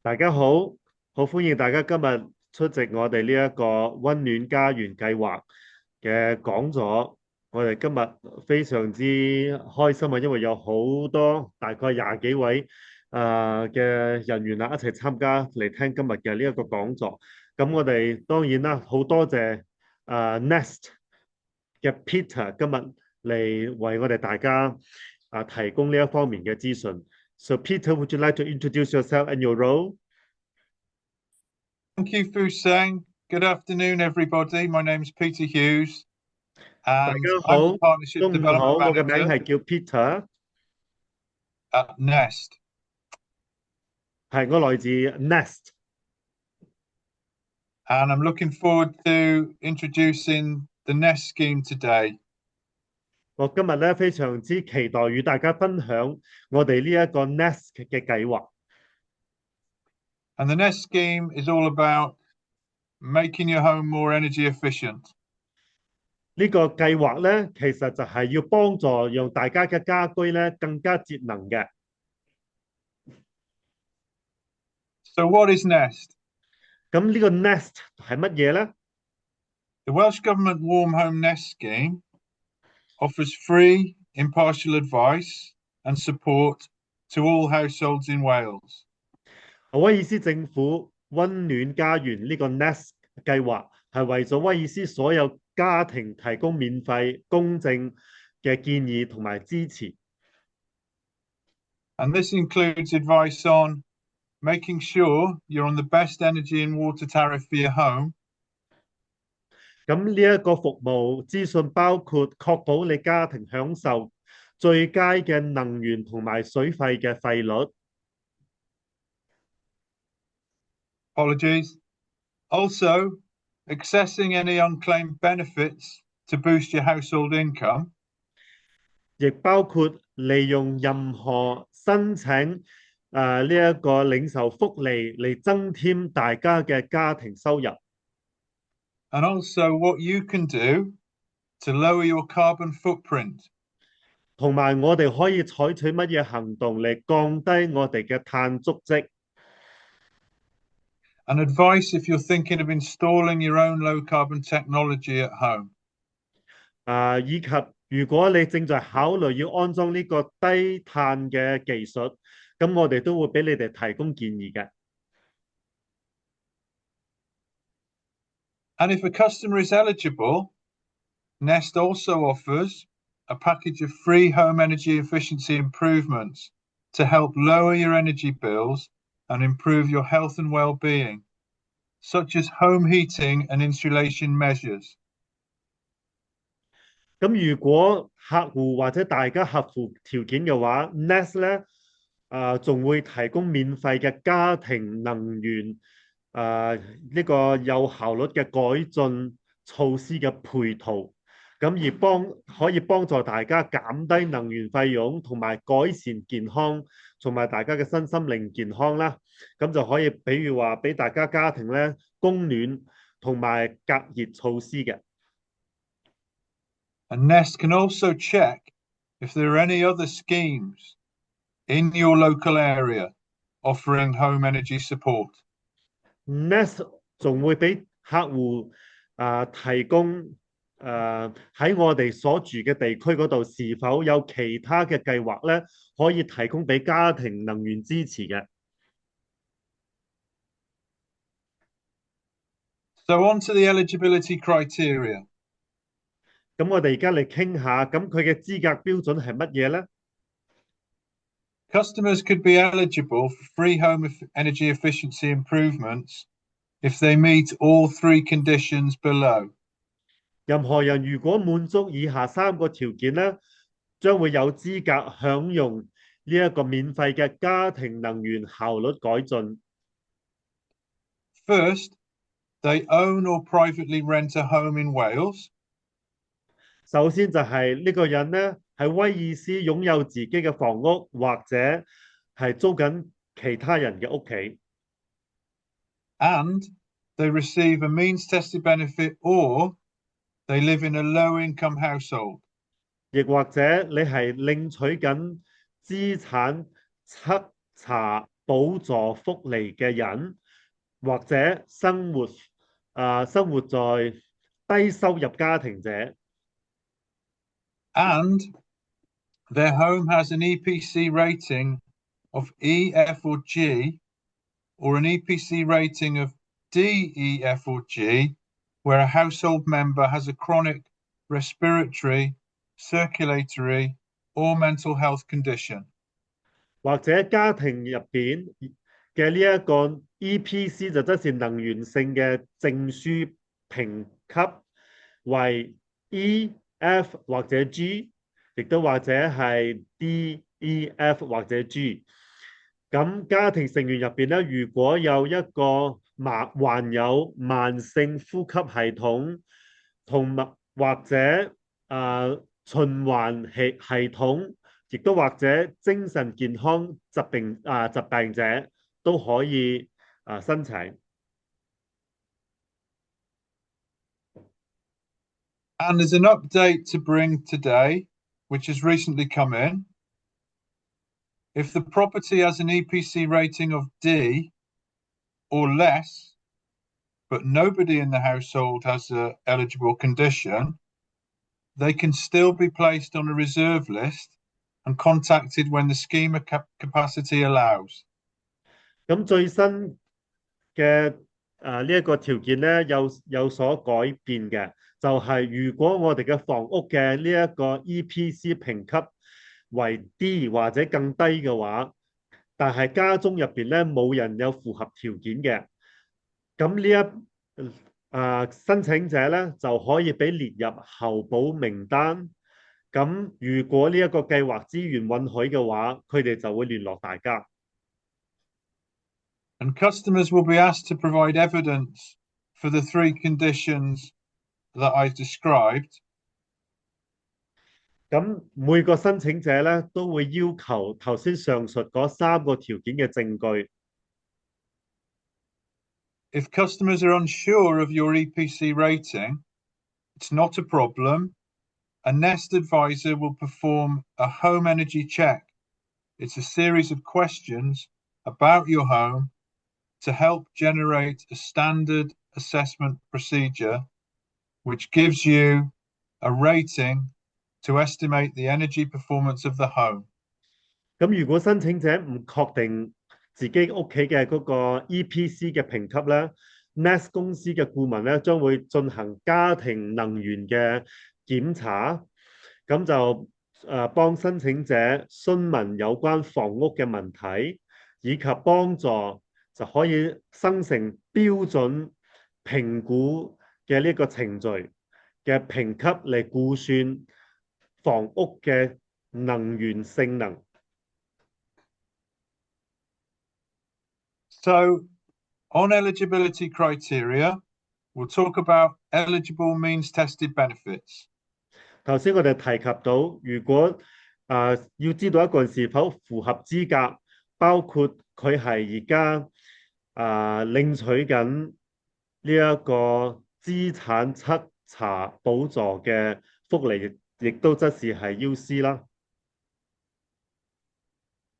大家好，好歡迎大家今日出席我哋呢一個溫暖家園計劃嘅講座。我哋今日非常之開心啊，因為有好多大概廿幾位嘅人員啊一齊參加嚟聽今日嘅呢一個講座。咁我哋當然啦，好多謝Nest 嘅 Peter 今日嚟為我哋大家提供呢一方面嘅資訊。So Peter, would you like to introduce yourself and your role? Thank you, Fusang. Good afternoon, everybody. My name is Peter Hughes, 大 and 家 I'm the 好，Partnership 中午好，Development 我嘅名 Manager 係叫 Peter，at Nest. 係我來自 Nest，And I'm looking forward to introducing the Nest scheme today. 我今日咧非常之期待與大家分享我哋呢一個 Nest 嘅計劃。And the Nest scheme is all about making your home more energy efficient. 呢個計劃咧，其實就係要幫助讓大家嘅家居咧更加節能嘅。So, what is Nest? 咁呢個 Nest 係乜嘢咧？ The Welsh Government Warm Home Nest Scheme offers free, impartial advice and support to all households in Wales. 威爾斯政府溫暖家園呢個 Nest 計劃係為咗威爾斯所有家庭提供免費、公正嘅建議同埋支持。And this includes advice on making sure you're on the best energy and water tariff for your home. 咁呢一個服務資訊包括確保你家庭享受最佳嘅能源同埋水費嘅費率。Apologies. Also, accessing any unclaimed benefits to boost your household income. 亦包括利用任何申請呢一個領受福利嚟增添大家嘅家庭收入。And also what you can do to lower your carbon footprint. 同埋我哋可以採取乜嘢行動嚟降低我哋嘅碳足跡。And advice if you're thinking of installing your own low carbon technology at home. 以及如果你正在考慮要安裝呢個低碳嘅技術，咁我哋都會俾你哋提供建議嘅。And if a customer is eligible, Nest also offers a package of free home energy efficiency improvements to help lower your energy bills and improve your health and well-being, such as home heating and insulation measures. 咁如果客戶或者大家合乎條件嘅話，Nest 咧仲會提供免費嘅家庭能源呢個有效率嘅改進措施嘅配套，咁可以幫助大家減低能源費用，同埋改善健康，同埋大家嘅身心靈健康啦。咁就可以，比如話俾大家家庭咧供暖同埋隔熱措施嘅。And Nest can also check if there are any other schemes in your local area offering home energy support. Nest 仲會俾客戶提供喺我哋所住嘅地區嗰度是否有其他嘅計劃咧，可以提供俾家庭能源支持嘅。So on to the eligibility criteria. 咁我哋而家嚟傾下，咁佢嘅資格標準係乜嘢咧？ Customers could be eligible for free home energy efficiency improvements if they meet all three conditions below. 任何人如果滿足以下三個條件咧，將會有資格享用呢一個免費嘅家庭能源效率改進。First, they own or privately rent a home in Wales. 首先就係呢個人咧喺威爾斯擁有自己嘅房屋，或者係租緊其他人嘅屋企。And they receive a means tested benefit or they live in a low income household. 亦或者你係領取緊資產測查補助福利嘅人，或者生活在低收入家庭者。and their home has an EPC rating of E, F, or G, or an EPC rating of D, E, F, or G, where a household member has a chronic respiratory, circulatory, or mental health condition. 或者家庭入邊嘅呢一個 EPC 就即是能源性嘅證書評級為 E、F 或者 G，亦都或者係 D、E、F 或者 G。咁家庭成員入邊咧，如果有一個患有慢性呼吸系統同埋或者循環系統，亦都或者精神健康疾病者都可以申請。And there's an update to bring today, which has recently come in. If the property has an EPC rating of D or less, but nobody in the household has an eligible condition, they can still be placed on a reserve list and contacted when the schema capacity allows. 咁最新嘅呢一個條件咧有所改變嘅，就係如果我哋嘅房屋嘅呢一個 EPC 評級為 D 或者更低嘅話，但係家中入邊咧冇人有符合條件嘅，咁申請者咧就可以俾列入候補名單。咁如果呢一個計劃資源允許嘅話，佢哋就會聯絡大家。And customers will be asked to provide evidence for the three conditions that I described. 咁每個申請者咧都會要求頭先上述嗰三個條件嘅證據。If customers are unsure of your EPC rating, it's not a problem. A Nest advisor will perform a home energy check. It's a series of questions about your home to help generate a standard assessment procedure, which gives you a rating to estimate the energy performance of the home. 咁如果申請者唔確定自己屋企嘅嗰個 EPC 嘅評級咧，Nest 公司嘅顧問咧將會進行家庭能源嘅檢查，咁就幫申請者詢問有關房屋嘅問題，以及幫助就可以生成標準評估嘅呢個程序嘅評級嚟估算房屋嘅能源性能。So, on eligibility criteria, we'll talk about eligible means tested benefits. 頭先我哋提及到，如果要知道一個人是否符合資格，包括佢係而家領取緊呢一個資產測查補助嘅福利，亦都則是係 UC 啦。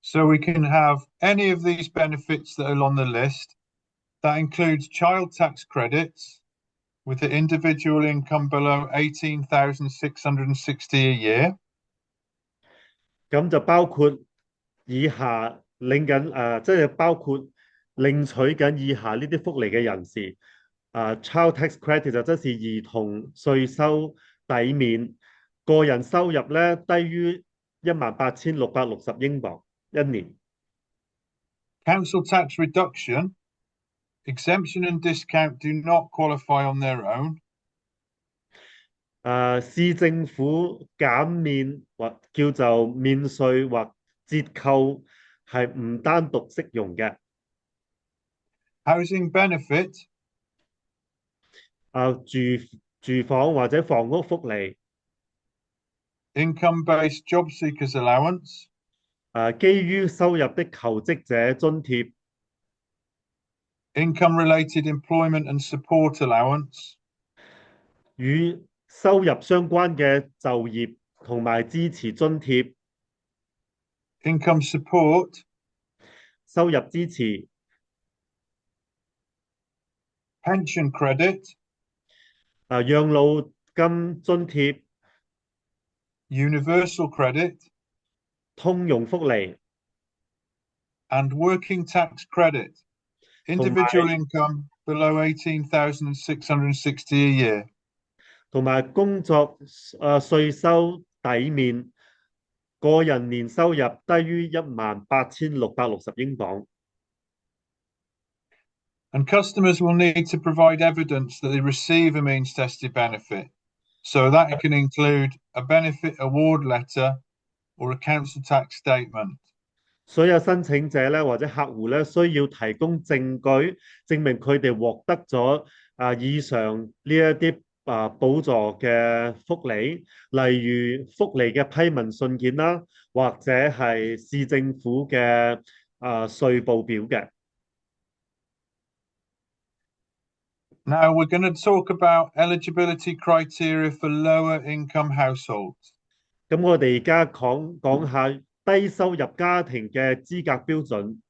So we can have any of these benefits that are on the list. That includes child tax credits with the individual income below 18,660 a year. 咁就包括以下領緊即係包括領取緊以下呢啲福利嘅人士。Child tax credit 就即是兒童稅收抵免，個人收入咧低於18,660英鎊一年。Council tax reduction, exemption and discount do not qualify on their own. 市政府減免或叫做免稅或折扣係唔單獨適用嘅。Housing benefit, 住房或者房屋福利。income-based job seekers allowance, 基於收入的求職者津貼。income-related employment and support allowance, 與收入相關嘅就業同埋支持津貼。income support, 收入支持、 pension credit, 養老金津貼、 universal credit, 通用福利 and working tax credit. 同埋 Individual income below 18,660 a year. 同埋工作稅收抵免，個人年收入低於18,660英鎊。And customers will need to provide evidence that they receive a means tested benefit. So that can include a benefit award letter or a council tax statement. 所有申請者咧或者客戶咧需要提供證據，證明佢哋獲得咗以上呢一啲補助嘅福利，例如福利嘅批文信件啦，或者係市政府嘅稅報表嘅。Now we're going to talk about eligibility criteria for lower income households. 咁我哋而家講下低收入家庭嘅資格標準。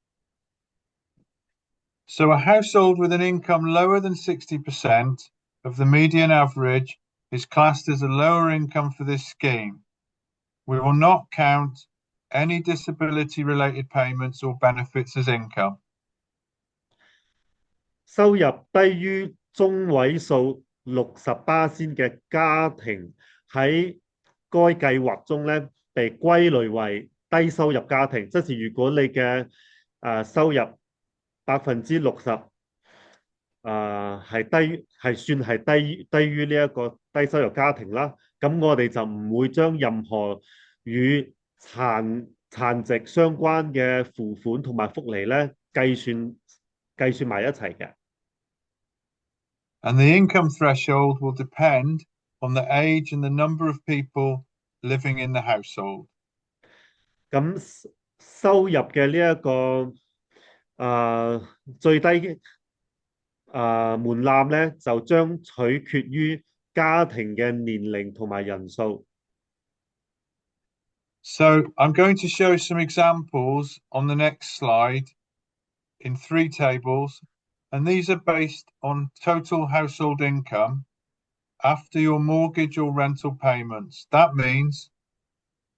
So a household with an income lower than 60% of the median average is classed as a lower income for this scheme. We will not count any disability related payments or benefits as income. 收入低於中位數60%嘅家庭喺該計劃中咧，被歸類為低收入家庭，即是如果你嘅收入60%係算係低於呢一個低收入家庭啦，咁我哋就唔會將任何與殘疾相關嘅付款同埋福利咧計算埋一齊嘅。And the income threshold will depend on the age and the number of people living in the household. 咁收入嘅呢一個最低門檻咧，就將取決於家庭嘅年齡同埋人數。So I'm going to show some examples on the next slide in 3 tables, and these are based on total household income after your mortgage or rental payments. That means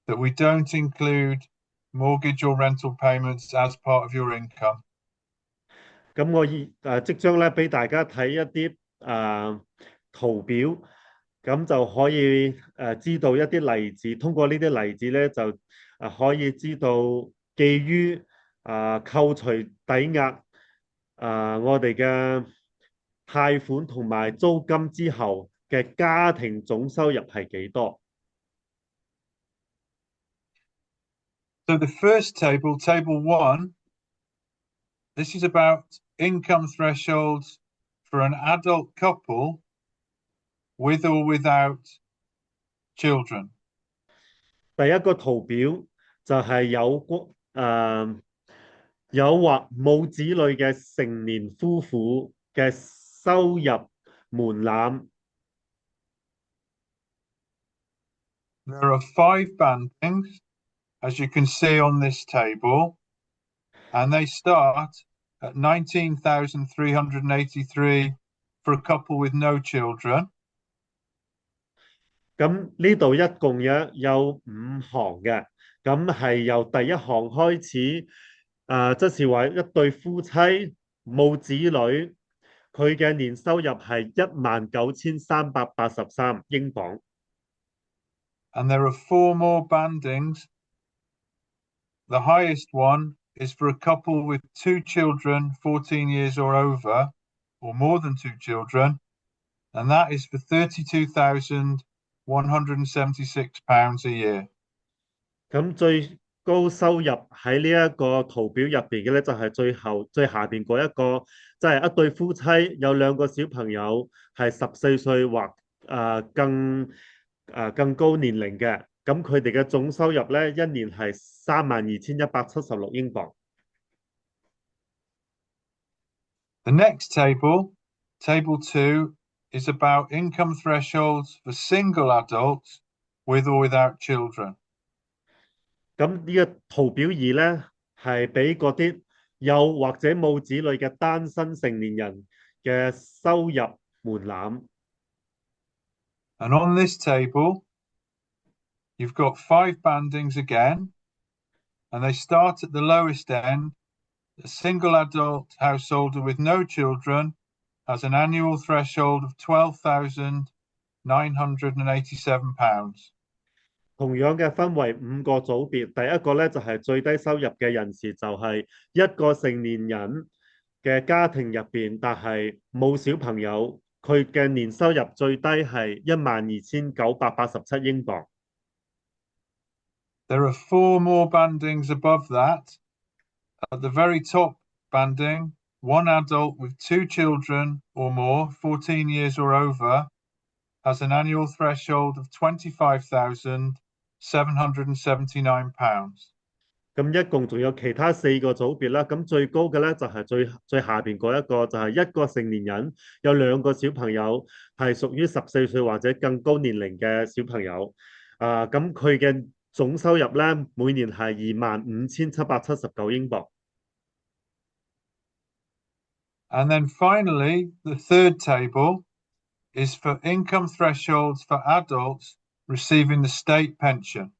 that we don't include mortgage or rental payments as part of your income. 咁我即將咧俾大家睇一啲圖表，咁就可以知道一啲例子。通過呢啲例子咧，就可以知道基於扣除抵押我哋嘅貸款同埋租金之後嘅家庭總收入係幾多。So the first table, table 1, this is about income thresholds for an adult couple with or without children. 第一個圖表就係有或冇子女嘅成年夫婦嘅收入門檻。There are 5 bandings, as you can see on this table, and they start at 19,383 for a couple with no children. 咁呢度一共有5行嘅，咁係由第一行開始，即是話一對夫妻冇子女，佢嘅年收入係19,383英鎊。And there are 4 more bandings. The highest one is for a couple with 2 children, 14 years or over, or more than 2 children, and that is for £32,176 a year. 咁最高收入喺呢一個圖表入邊嘅咧，就係最下邊嗰一個，即係一對夫妻有2個小朋友係14歲或更高年齡嘅，咁佢哋嘅總收入咧一年係32,176英鎊。The next table, table 2, is about income thresholds for single adults with or without children. 咁呢個圖表2咧係俾嗰啲有或者冇子女嘅單身成年人嘅收入門檻。And on this table, you've got 5 bandings again, and they start at the lowest end. A single adult householder with no children has an annual threshold of £12,987. 同樣嘅分為5個組別，第一個咧就係最低收入嘅人士，就係一個成年人嘅家庭入邊，但係冇小朋友，佢嘅年收入最低係12,987英鎊。There are 4 more bandings above that. At the very top banding, one adult with 2 children or more, 14 years or over, has an annual threshold of £25,779. 咁一共仲有其他4個組別啦。咁最高嘅咧就係最下邊嗰一個，就係一個成年人有2個小朋友，係屬於14歲或者更高年齡嘅小朋友。咁佢嘅總收入咧每年係25,779英鎊。And then finally, the third table is for income thresholds for adults receiving the state pension.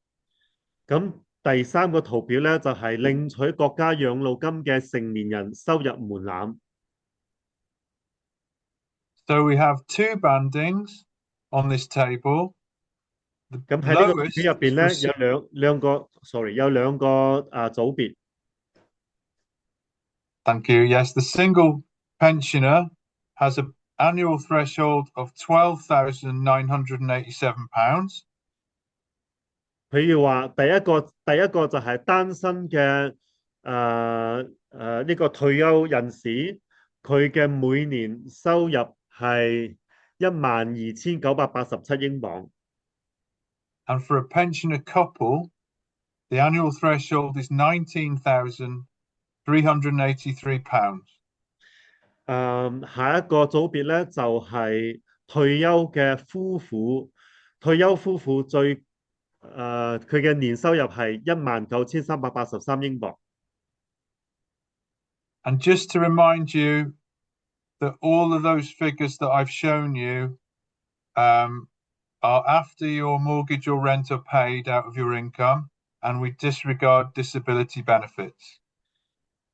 咁第3個圖表咧就係領取國家養老金嘅成年人收入門檻。So we have 2 bandings on this table. 咁喺呢個圖表入邊咧有兩個組別。Thank you. Yes, the single pensioner has an annual threshold of £12,987. 譬如話第一個就係單身嘅呢個退休人士，佢嘅每年收入係12,987英鎊。And for a pensioner couple, the annual threshold is £19,383. 下一個組別咧就係退休嘅夫婦，退休夫婦佢嘅年收入係19,383英鎊。And just to remind you that all of those figures that I've shown you are after your mortgage or rent are paid out of your income, and we disregard disability benefits.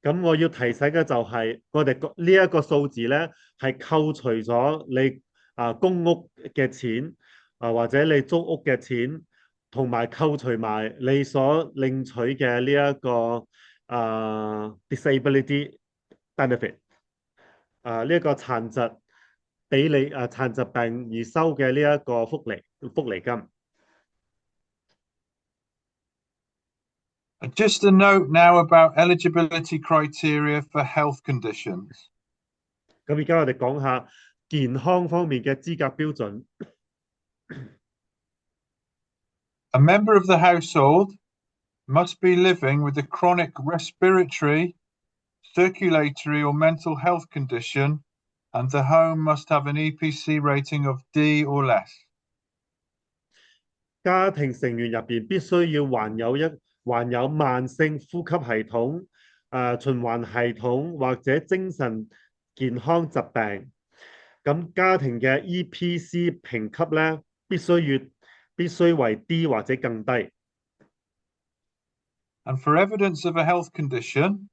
咁我要提醒嘅就係，我哋呢一個數字咧係扣除咗你公屋嘅錢或者你租屋嘅錢，同埋扣除埋你所領取嘅呢一個disability benefit 呢一個殘疾俾你殘疾病而收嘅呢一個福利金。Just a note now about eligibility criteria for health conditions. 咁而家我哋講下健康方面嘅資格標準。A member of the household must be living with a chronic respiratory, circulatory, or mental health condition, and the home must have an EPC rating of D or less. 家庭成員入邊必須要患有慢性呼吸系統、循環系統或者精神健康疾病。咁家庭嘅 EPC 評級咧必須為 D 或者更低。And for evidence of a health condition,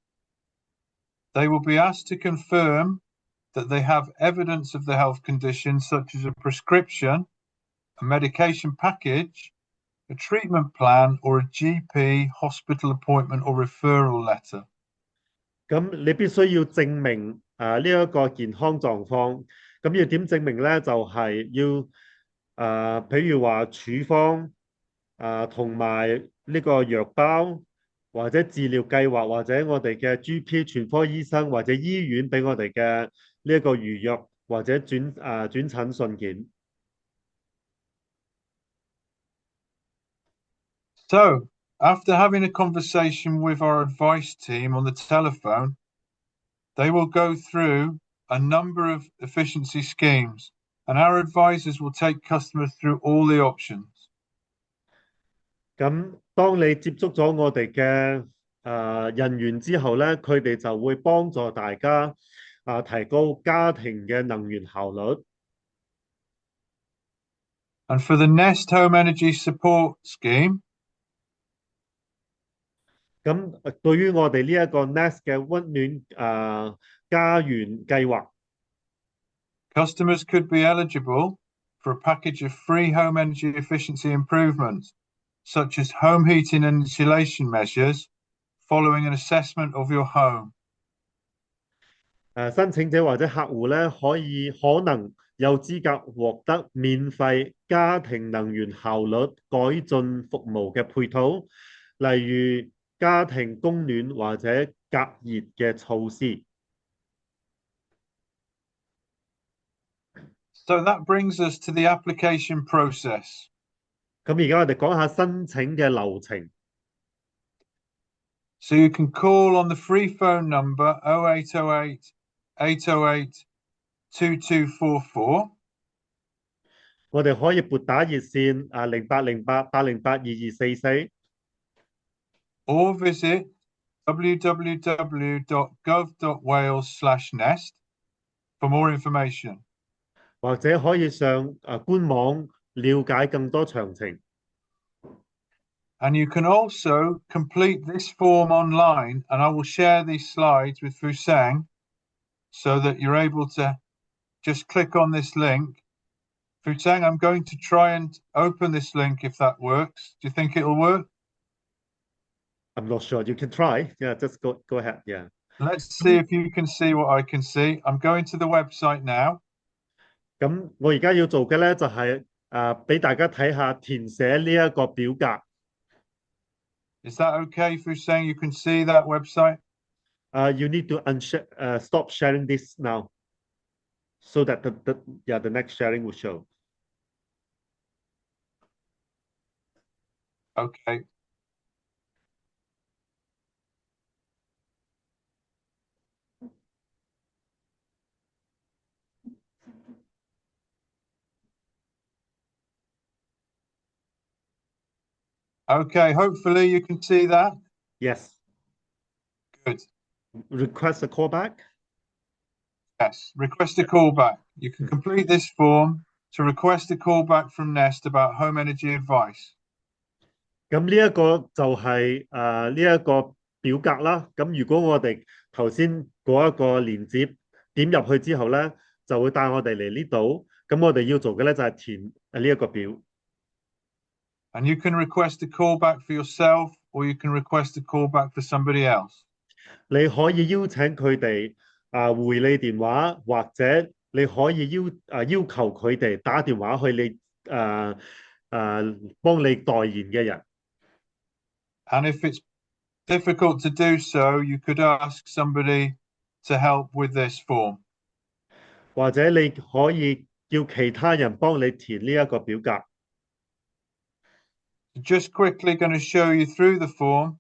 they will be asked to confirm that they have evidence of the health condition, such as a prescription, a medication package, a treatment plan, or a GP hospital appointment or referral letter. 咁你必須要證明呢一個健康狀況。咁要點證明咧？就係要譬如話處方同埋呢個藥包，或者治療計劃，或者我哋嘅 GP 全科醫生或者醫院俾我哋嘅呢一個預約或者轉診信件。So, after having a conversation with our advice team on the telephone, they will go through a number of efficiency schemes, and our advisors will take customers through all the options. 咁當你接觸咗我哋嘅人員之後咧，佢哋就會幫助大家提高家庭嘅能源效率。And for the Nest Home Energy Support Scheme, 咁對於我哋呢一個 Nest 嘅溫暖家園計劃， customers could be eligible for a package of free home energy efficiency improvements, such as home heating and insulation measures, following an assessment of your home. 申請者或者客戶咧可能有資格獲得免費家庭能源效率改進服務嘅配套，例如家庭供暖或者隔熱嘅措施。So that brings us to the application process. 咁而家我哋講下申請嘅流程。So you can call on the free phone number 0808 808 2244. 我哋可以撥打熱線0808 808 2244，or visit www.gov.wales/nest for more information. 或者可以上官網了解更多詳情。And you can also complete this form online, and I will share these slides with Fusang so that you're able to just click on this link. Fusang, I'm going to try and open this link if that works. Do you think it'll work? I'm not sure. You can try. Yeah, just go ahead. Yeah. Let's see if you can see what I can see. I'm going to the website now. 咁我而家要做嘅咧就係俾大家睇下填寫呢一個表格。Is that okay, Fusang? You can see that website? You need to stop sharing this now, so that the next sharing will show. Okay. Okay, hopefully you can see that. Yes. Good. Request a callback. Yes, request a callback. You can complete this form to request a callback from Nest about home energy advice. 咁呢一個就係呢一個表格啦。咁如果我哋頭先嗰一個連接點入去之後咧，就會帶我哋嚟呢度。咁我哋要做嘅咧就係填呢一個表。And you can request a callback for yourself, or you can request a callback for somebody else. 你可以邀請佢哋回你電話，或者你可以要求佢哋打電話去你幫你代言嘅人。And if it's difficult to do so, you could ask somebody to help with this form. 或者你可以叫其他人幫你填呢一個表格。Just quickly going to show you through the form.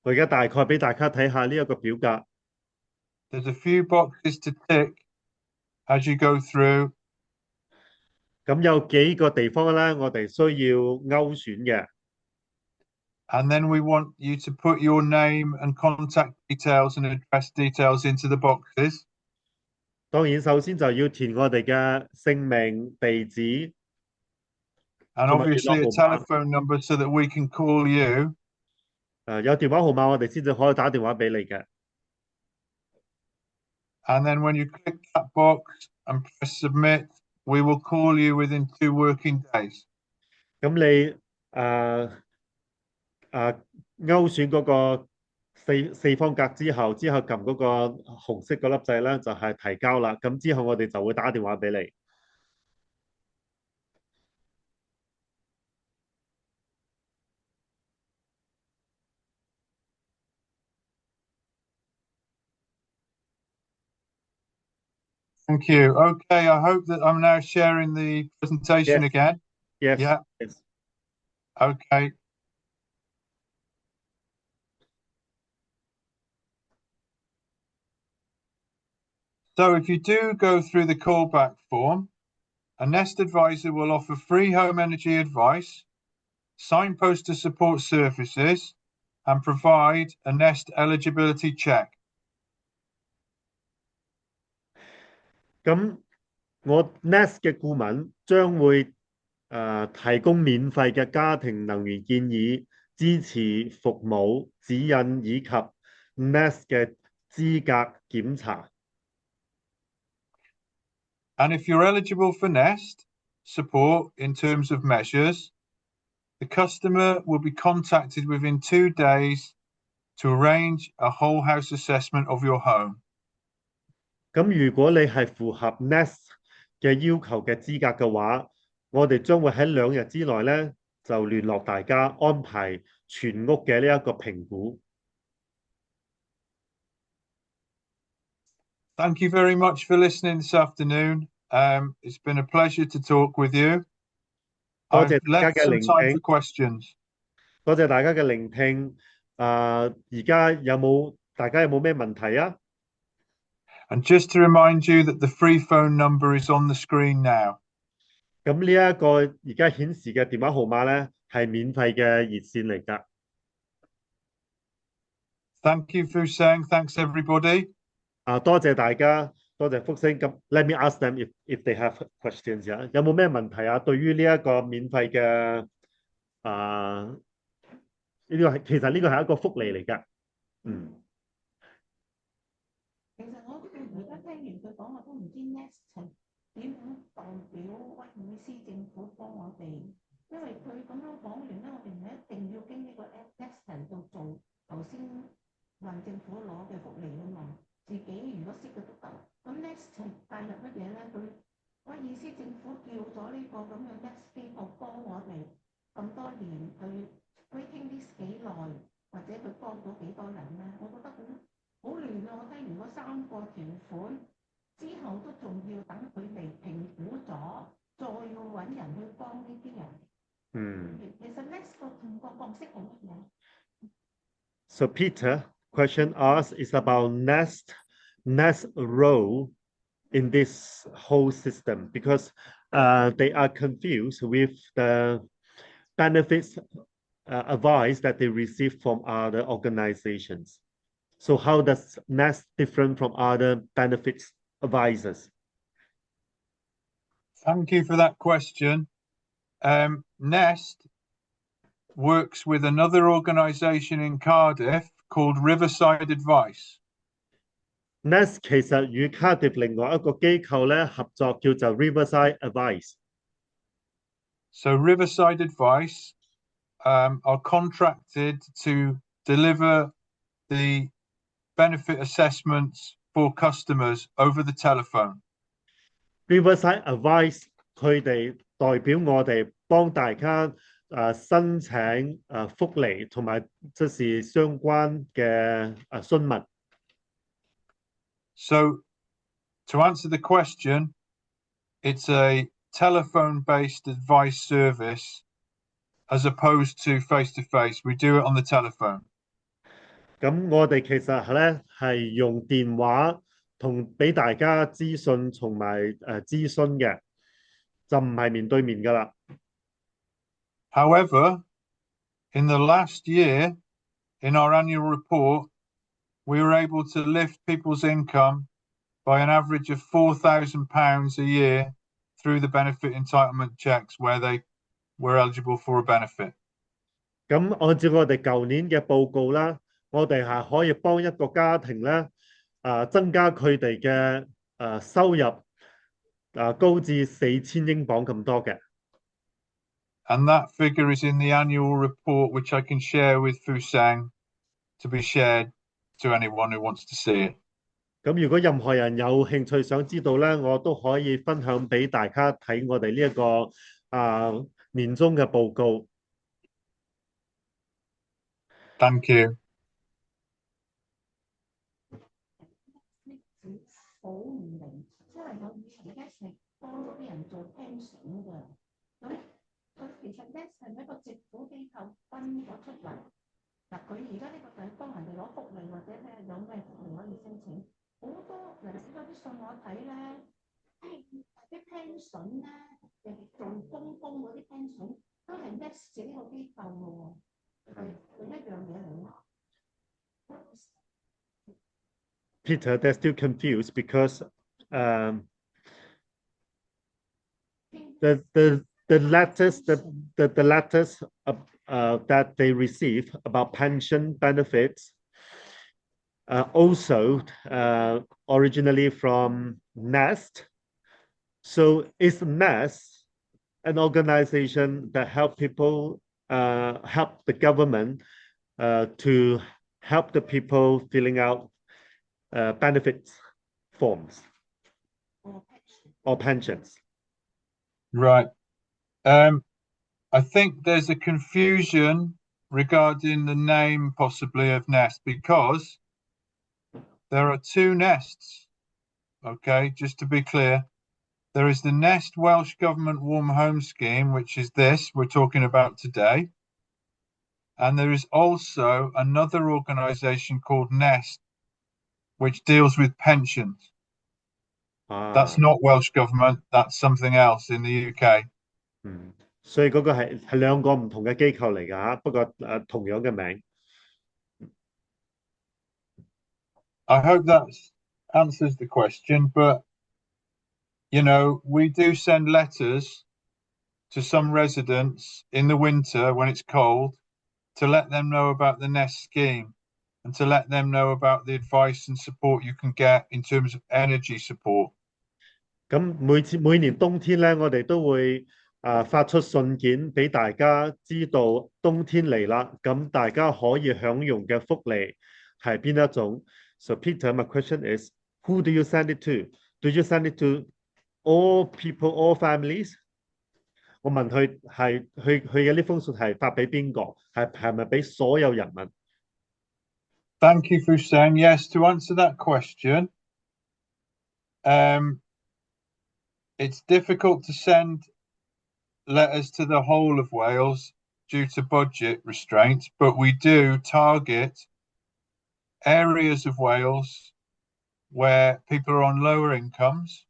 我而家大概俾大家睇下呢一個表格。There's a few boxes to tick as you go through. 咁有幾個地方咧，我哋需要勾選嘅。And then we want you to put your name and contact details and address details into the boxes. 當然，首先就要填我哋嘅姓名、地址 And 同埋聯 obviously 絡 a 號碼。 telephone number so that we can call you. 有電話號碼，我哋先至可以打電話俾你嘅。And then when you click that box and press submit, we will call you within 2 working days. 咁你勾選嗰個四方格之後撳嗰個紅色嗰粒掣咧，就係提交啦。咁之後我哋就會打電話俾你。Thank you. Okay, I hope that I'm now sharing the presentation Yes. again. Yes. Yeah. Yes. Okay. So if you do go through the callback form, a Nest advisor will offer free home energy advice, signpost to support services, and provide a Nest eligibility check. 咁我 Nest 嘅顧問將會提供免費嘅家庭能源建議、支持服務指引以及 Nest 嘅資格檢查。And if you're eligible for Nest support in terms of measures, the customer will be contacted within 2 days to arrange a whole house assessment of your home. 咁如果你係符合 Nest 嘅要求嘅資格嘅話，我哋將會喺2日之內咧就聯絡大家安排全屋嘅呢一個評估。Thank you very much for listening this afternoon. It's been a pleasure to talk with you. 多 I've 謝大家 left 嘅 some 聆 time 聽 for，questions. 多謝大家嘅聆聽。而家大家有冇咩問題啊？ And just to remind you that the free phone number is on the screen now. 咁呢一個而家顯示嘅電話號碼咧係免費嘅熱線嚟㗎。Thank you, Fusang. Thanks, everybody. 多謝大家，多謝福星。咁 let me ask them if they have questions 啊，有冇咩問題啊？對於呢一個免費嘅其實呢個係一個福利嚟㗎。其實我而家聽完佢講，我都唔知 Nest 係點樣代表威爾斯政府幫我哋，因為佢咁樣講完咧，我哋唔係一定要經呢個 Nest 嚟到做頭先問政府攞嘅福利啊嘛，自己如果識嘅都得。咁 Nest 係帶入乜嘢咧？佢威爾斯政府叫咗呢個咁嘅 Nest 機構幫我哋咁多年，佢 waiting list 幾耐，或者佢幫到幾多人咧？我覺得好亂啊！我聽完嗰3個條款之後，都仲要等佢哋評估咗，再要揾人去幫呢啲人。其實 Nest 個角色係乜嘢？So Peter, question asked is about Nest role in this whole system because they are confused with the benefits advice that they receive from other organizations. So how does Nest different from other benefits advisors? Thank you for that question. Nest works with another organisation in Cardiff called Riverside Advice. Nest 其實與 Cardiff 另外一個機構咧合作，叫做 Riverside Advice。So Riverside Advice are contracted to deliver the benefit assessments for customers over the telephone. Riverside Advice 佢哋代表我哋幫大家申請福利同埋即是相關嘅詢問。So to answer the question, it's a telephone-based advice service as opposed to face-to-face. We do it on the telephone. 咁我哋其實咧係用電話同俾大家資訊同埋諮詢嘅，就唔係面對面噶啦。However, in the last year, in our annual report, we were able to lift people's income by an average of £4,000 a year through the benefit entitlement checks where they were eligible for a benefit. 咁按照我哋舊年嘅報告啦，我哋係可以幫一個家庭咧增加佢哋嘅收入高至4000英鎊咁多嘅。And that figure is in the annual report, which I can share with Fusang to be shared to anyone who wants to see it. 咁如果任何人有興趣想知道咧，我都可以分享俾大家睇我哋呢一個年終嘅報告。Thank you. 好唔明，因為我以前 Nest 係幫嗰啲人做 pension 㗎，咁佢其實 Nest 係咪一個政府機構分咗出嚟？嗱，佢而家呢個就係幫人哋攞福利或者咧有咩福利可以申請，好多人嗰啲信我睇咧，啲 pension 咧，做公嗰啲 pension 都係 Nest 呢個機構㗎喎。係另一樣嘢嚟喎。Peter, they're still confused because the letters the letters that they receive about pension benefits also originally from Nest. So is Nest an organization that help people help the government to help the people filling out benefits forms or pensions? Right. I think there's a confusion regarding the name possibly of Nest because there are two nests. Okay, just to be clear, there is the Nest Welsh Government Warm Home Scheme, which is this we're talking about today. And there is also another organisation called Nest, which deals with pensions. That's not Welsh Government, that's something else in the UK. 所以嗰個係兩個唔同嘅機構嚟㗎嚇，不過同樣嘅名。I hope that answers the question, but you know, we do send letters to some residents in the winter when it's cold to let them know about the Nest scheme and to let them know about the advice and support you can get in terms of energy support. 咁每年冬天咧，我哋都會發出信件俾大家知道冬天嚟啦，咁大家可以享用嘅福利係邊一種？So Peter, my question is, who do you send it to? Do you send it to all people, all families? 我問佢嘅呢封信係發俾邊個？係咪俾所有人民？ Thank you for saying yes. To answer that question, it's difficult to send letters to the whole of Wales due to budget restraints, but we do target areas of Wales where people are on lower incomes.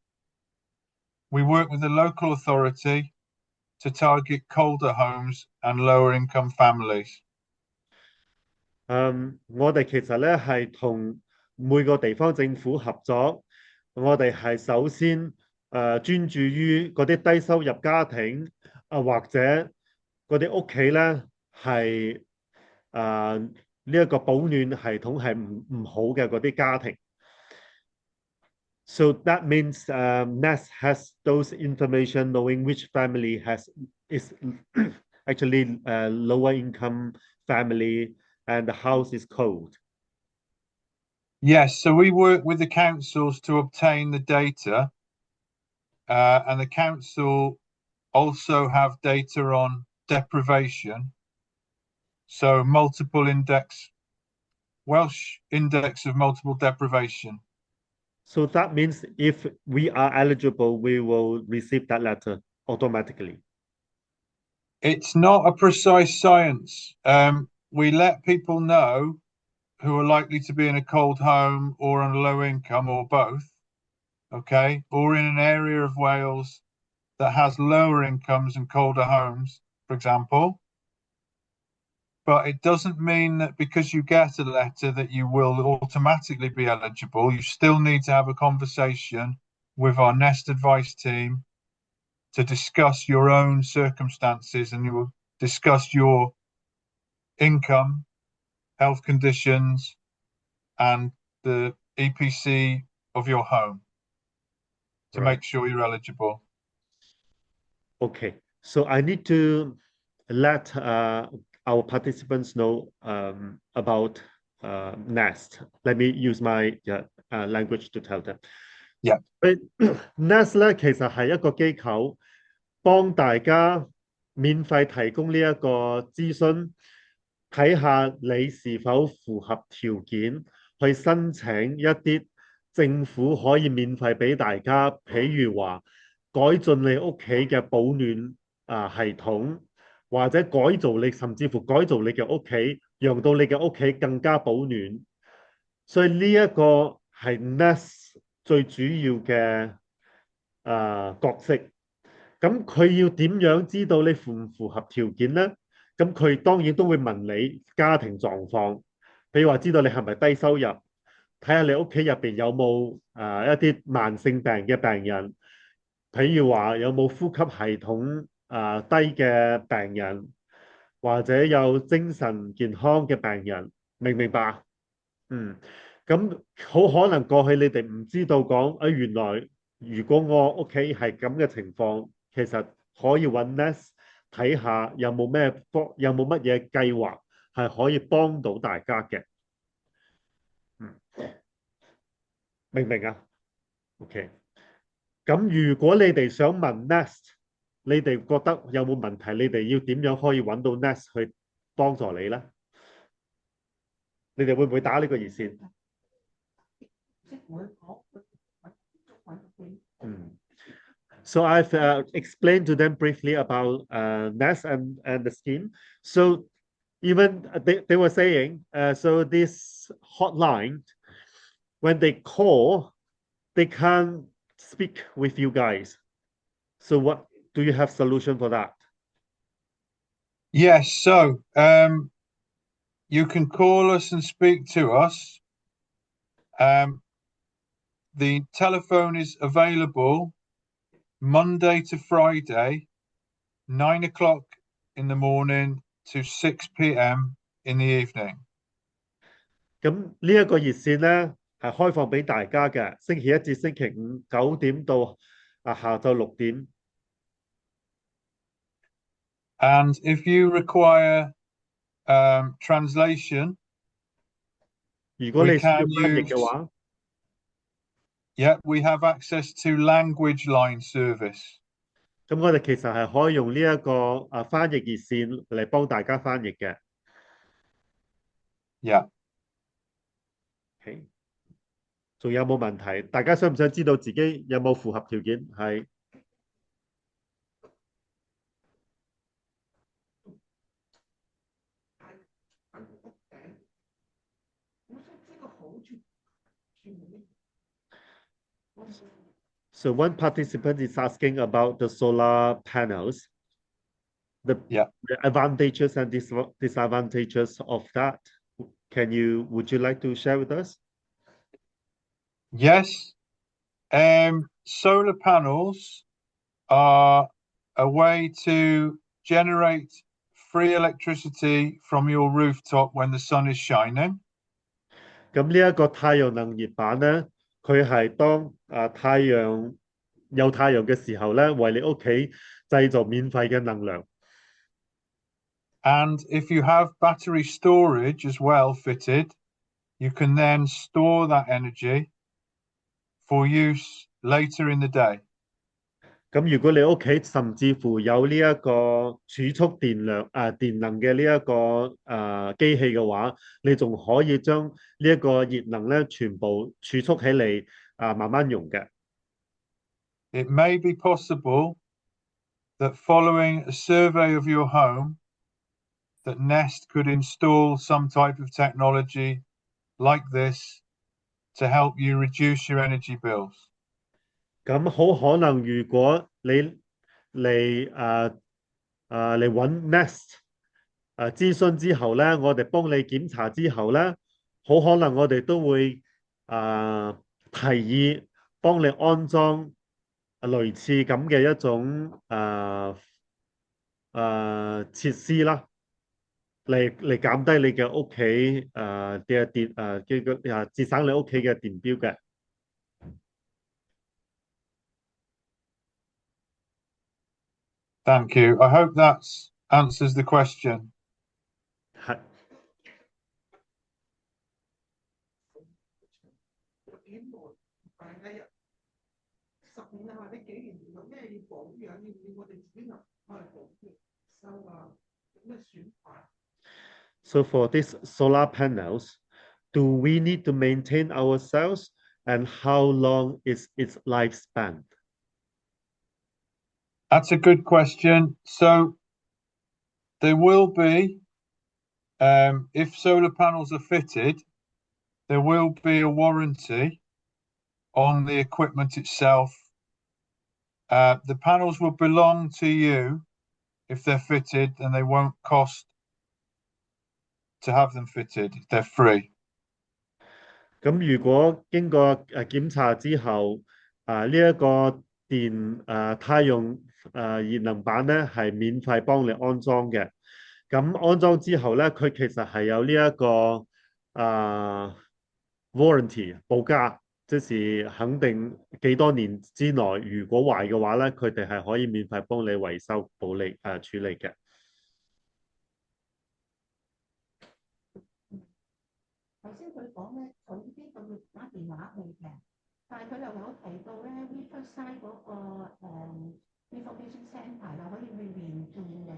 We work with the local authority to target colder homes and lower income families. 我哋其實咧係同每個地方政府合作，我哋係首先專注於嗰啲低收入家庭或者嗰啲屋企咧係呢一個保暖系統係唔好嘅嗰啲家庭。So that means Nest has those information knowing which family is actually lower income family and the house is cold. Yes, so we work with the councils to obtain the data, and the council also have data on deprivation. So Welsh index of multiple deprivation. So that means if we are eligible, we will receive that letter automatically. It's not a precise science. We let people know who are likely to be in a cold home or on a low income or both, okay, or in an area of Wales that has lower incomes and colder homes, for example. But it doesn't mean that because you get a letter that you will automatically be eligible. You still need to have a conversation with our Nest advice team to discuss your own circumstances, and you will discuss your income, health conditions, and the EPC of your home to make sure you're eligible. Okay, so I need to let our participants know about Nest. Let me use my language to tell them. Yeah. Nest 咧其實係一個機構，幫大家免費提供呢一個諮詢，睇下你是否符合條件去申請一啲政府可以免費俾大家，譬如話改進你屋企嘅保暖系統，或者改造你，甚至乎改造你嘅屋企，讓到你嘅屋企更加保暖。所以呢一個係 Nest 最主要嘅角色。咁佢要點樣知道你符唔符合條件呢？咁佢當然都會問你家庭狀況，譬如話知道你係咪低收入，睇下你屋企入邊有冇一啲慢性病嘅病人，譬如話有冇呼吸系統低嘅病人，或者有精神健康嘅病人，明唔明白啊？嗯，咁好可能過去你哋唔知道講，原來如果我屋企係咁嘅情況，其實可以揾 Nest 睇下有冇乜嘢計劃係可以幫到大家嘅。嗯，明唔明啊？OK，咁如果你哋想問 Nest，你哋覺得有冇問題？你哋要點樣可以揾到 Nest 去幫助你呢？你哋會唔會打呢個熱線？So I've explained to them briefly about Nest and the scheme. So even they were saying, so this hotline, when they call, they can't speak with you guys. So what do you have solution for that? Yes, so you can call us and speak to us. The telephone is available Monday to Friday, 9 o'clock in the morning to 6 p.m. in the evening. 咁呢一個熱線咧係開放俾大家嘅，星期一至星期五9點到下晝6點。And if you require translation, 如果 we 你需要 can 翻譯 use, 嘅話， yeah, we have access to language line service. 咁我哋其實係可以用呢一個翻譯熱線嚟幫大家翻譯嘅。Yeah. OK，仲有冇問題？大家想唔想知道自己有冇符合條件？係。So one participant is asking about the solar panels, the advantages and disadvantages of that. Would you like to share with us? Yes. Solar panels are a way to generate free electricity from your rooftop when the sun is shining. 咁呢一個太陽能熱板咧，佢係當有太陽嘅時候咧，為你屋企製造免費嘅能量。And if you have battery storage as well fitted, you can then store that energy for use later in the day. 咁如果你屋企甚至乎有呢一個儲蓄電能嘅呢一個機器嘅話，你仲可以將呢一個熱能咧全部儲蓄起嚟慢慢用嘅。It may be possible that following a survey of your home, that Nest could install some type of technology like this to help you reduce your energy bills. 咁好可能，如果你嚟揾 Nest 諮詢之後咧，我哋幫你檢查之後咧，好可能我哋都會提議幫你安裝類似咁嘅一種設施啦，嚟減低你嘅屋企嘅電節省你屋企嘅電表嘅。Thank you. I hope that answers the question. 係。So for these solar panels, do we need to maintain ourselves, and how long is its lifespan? That's a good question. So there will be, if solar panels are fitted, there will be a warranty on the equipment itself. The panels will belong to you if they're fitted, and they won't cost to have them fitted. They're free. 咁如果經過檢查之後，呢一個太陽熱能板咧係免費幫你安裝嘅。咁安裝之後咧，佢其實係有呢一個warranty 保價，即是肯定幾多年之內，如果壞嘅話咧，佢哋係可以免費幫你維修、處理嘅。頭先佢講咧，佢呢個要打電話去嘅，但係佢又有提到咧 Riverside 嗰個information centre 又可以去連轉嘅。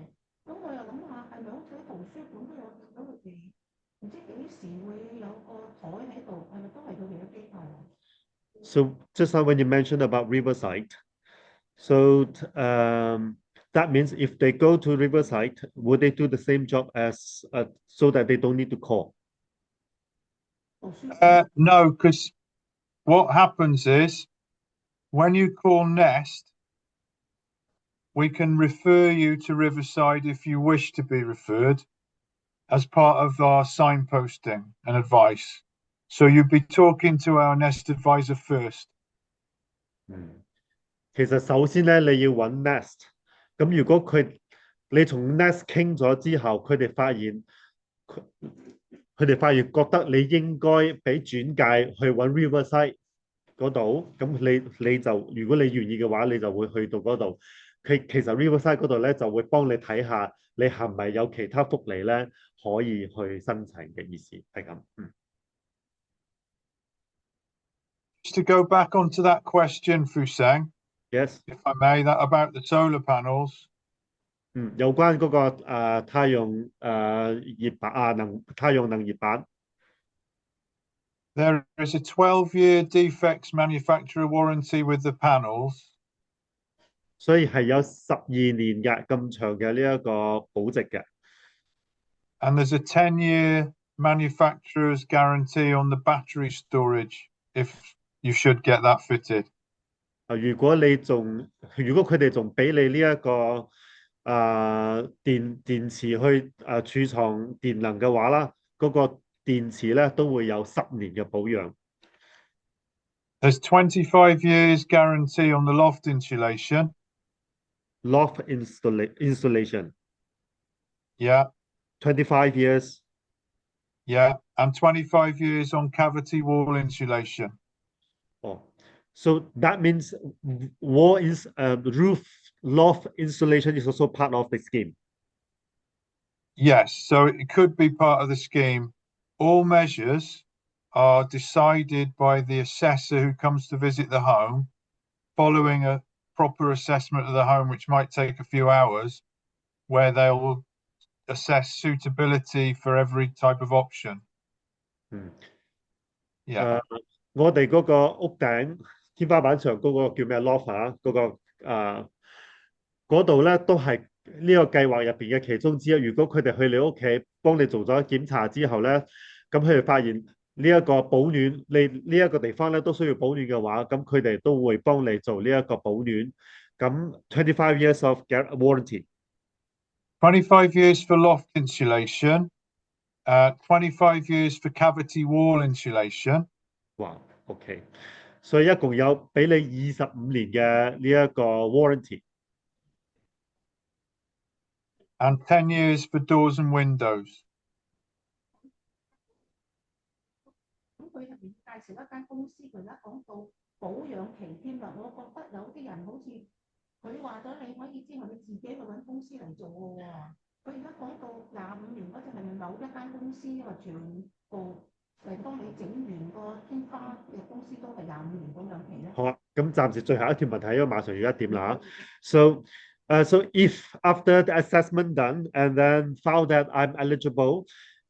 咁我又諗下，係咪好似喺圖書館都有見到佢哋，唔知幾時會有個台喺度，係咪都係佢哋嘅機構啊？ So just now when you mentioned about Riverside, so that means if they go to Riverside, would they do the same job as so that they don't need to call? No, because what happens is when you call Nest, we can refer you to Riverside if you wish to be referred as part of our signposting and advice. So you'd be talking to our Nest advisor first. 其實首先咧，你要揾 Nest。咁如果你同 Nest 傾咗之後，佢哋發現覺得你應該俾轉介去揾 Riverside 嗰度，咁你就如果你願意嘅話，你就會去到嗰度。其實 Riverside 嗰度咧就會幫你睇下你係咪有其他福利咧可以去申請嘅意思係咁。Just to go back onto that question, Fusang, Yes. if I may, that about the solar panels. 有關嗰個太陽能熱板。There is a 12-year defects manufacturer warranty with the panels. 所以係有12年嘅咁長嘅呢一個保值嘅。And there's a 10-year manufacturer's guarantee on the battery storage if you should get that fitted. 如果佢哋仲俾你呢一個電池去儲藏電能嘅話啦，嗰個電池咧都會有10年嘅保養。There's 25 years guarantee on the loft insulation. Loft installation. Yeah. 25 years. Yeah, and 25 years on cavity wall insulation. Oh, so that means roof loft installation is also part of the scheme. Yes, so it could be part of the scheme. All measures are decided by the assessor who comes to visit the home, following a proper assessment of the home, which might take a few hours, where they'll assess suitability for every type of option. Yeah. 我哋嗰個屋頂天花板上嗰個叫咩 loft 嗰度咧都係呢個計劃入邊嘅其中之一。如果佢哋去你屋企幫你做咗檢查之後咧，咁佢哋發現呢一個保暖，你呢一個地方咧都需要保暖嘅話，咁佢哋都會幫你做呢一個保暖。咁25 years of warranty。25 years for loft insulation, 25 years for cavity wall insulation. 哇 ，OK， 所以一共有俾你25年嘅呢一個 warranty。And 10 years for doors and windows. 咁佢入面介紹一間公司，佢而家講到保養期添啦。我覺得有啲人好似佢話咗你可以之後你自己去揾公司嚟做嘅喎。佢而家講到25年嗰陣係咪某一間公司或全部嚟幫你整完個天花嘅公司都係25年保養期咧？好啊，咁暫時最後一條問題，因為馬上要1點啦。So if after the assessment done and then found that I'm eligible,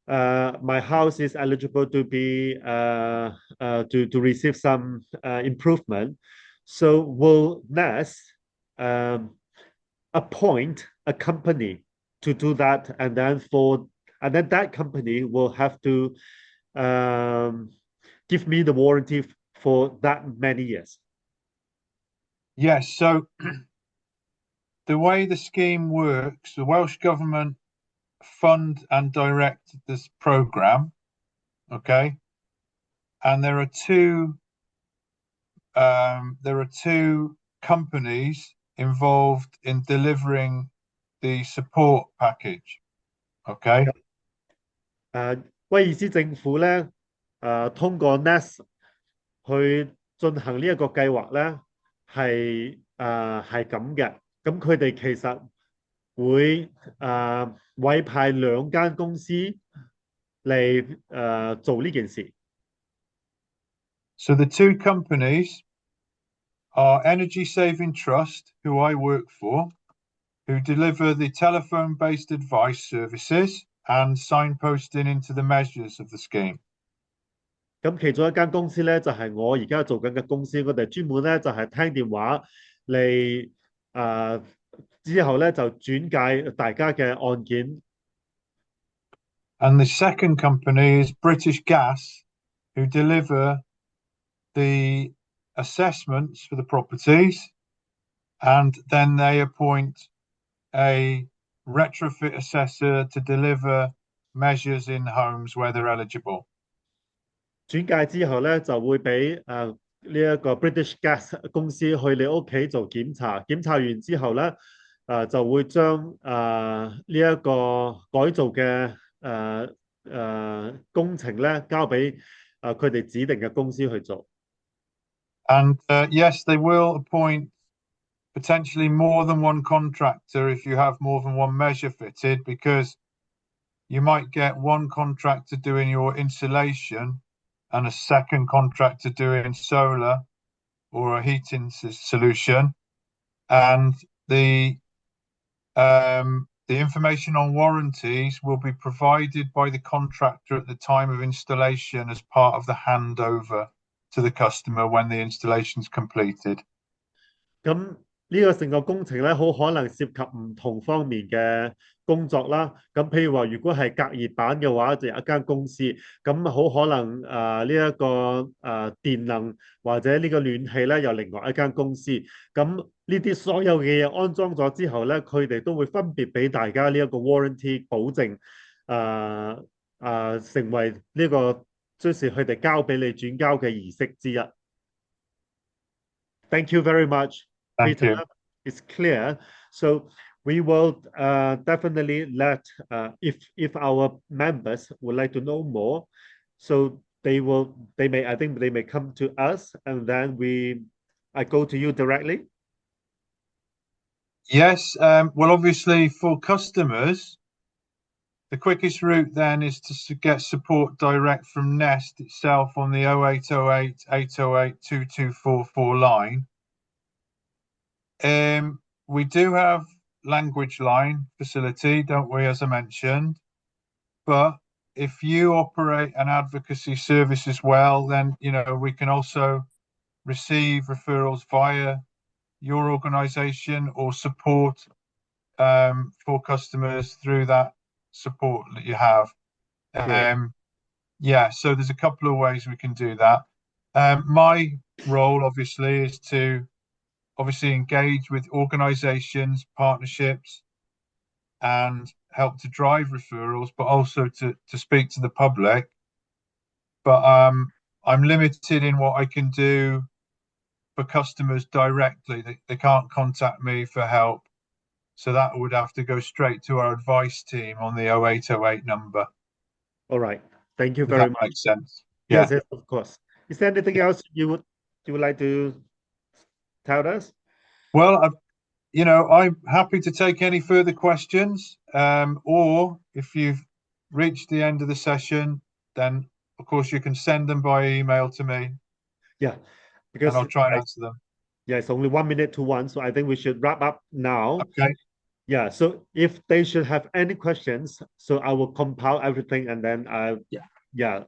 my house is eligible to be to receive some improvement. So will Nest appoint a company to do that, and then that company will have to give me the warranty for that many years? Yes, so the way the scheme works, the Welsh Government fund and direct this program, okay? And there are two companies involved in delivering the support package, okay? 威爾斯政府咧通過 Nest 去進行呢一個計劃咧，係咁嘅。咁佢哋其實會委派兩間公司嚟做呢件事。So the two companies are Energy Saving Trust, who I work for, who deliver the telephone-based advice services and signposting into the measures of the scheme. 咁其中一間公司咧就係我而家做緊嘅公司，我哋專門咧就係聽電話嚟之後咧就轉介大家嘅案件。And the second company is British Gas, who deliver the assessments for the properties, and then they appoint a retrofit assessor to deliver measures in homes where they're eligible. 轉介之後咧，就會俾呢一個 British Gas 公司去你屋企做檢查，檢查完之後咧，就會將呢一個改造嘅工程咧交俾佢哋指定嘅公司去做。And yes, they will appoint potentially more than one contractor if you have more than one measure fitted, because you might get one contractor doing your insulation and a second contractor doing solar or a heating solution, and the information on warranties will be provided by the contractor at the time of installation as part of the handover to the customer when the installation is completed. 咁呢個成個工程咧，好可能涉及唔同方面嘅工作啦。咁譬如話，如果係隔熱板嘅話，就有一間公司。咁好可能呢一個電能或者呢個暖氣咧，有另外一間公司。咁呢啲所有嘅嘢安裝咗之後咧，佢哋都會分別俾大家呢一個 warranty 保證，成為呢個即是佢哋交俾你轉交嘅儀式之一。Thank you very much. Thank Peter, you. it's clear. So we will definitely let if our members would like to know more, so they may come to us, and then I go to you directly. Yes, well, obviously for customers, the quickest route then is to get support direct from Nest itself on the 0808 808 2244 line. We do have language line facility, don't we, as I mentioned? But if you operate an advocacy service as well, then, you know, we can also receive referrals via your organization or support for customers through that support that you have. Yeah, so there's a couple of ways we can do that. My role, obviously, is to engage with organizations, partnerships, and help to drive referrals, but also to speak to the public. But I'm limited in what I can do for customers directly. They can't contact me for help. So that would have to go straight to our advice team on the 0808 number. All right. Thank you Does very that much. make sense? Yes, Yeah. yes, of course. Is there anything else you would like to tell us? Well, I'm happy to take any further questions. Or if you've reached the end of the session, then of course you can send them by email to me. Yeah, because and I'll try and answer them. Yeah, it's only 1 minute to 1, so I think we should wrap up now. Okay. Yeah, so if they should have any questions, so I will compile everything and then I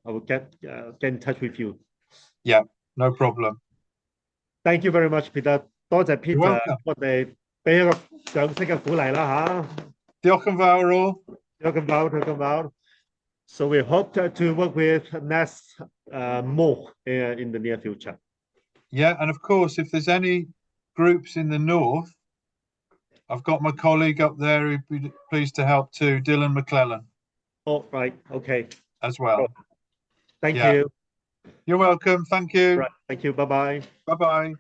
will get in touch with you. Yeah, no problem. Thank you very much, Peter. 多謝 You're Peter， welcome. 我哋俾一個掌聲嘅鼓勵啦嚇。Diolch yn fawr all. Diolch yn fawr. So we hope to work with Nest more in the near future. Yeah, and of course, if there's any groups in the north I've got my colleague up there who'd be pleased to help too, Dylan McClellan, Oh, right. Okay. as well. Thank Yeah. you. You're welcome. Thank you. Right. Thank you. Bye-bye. Bye-bye.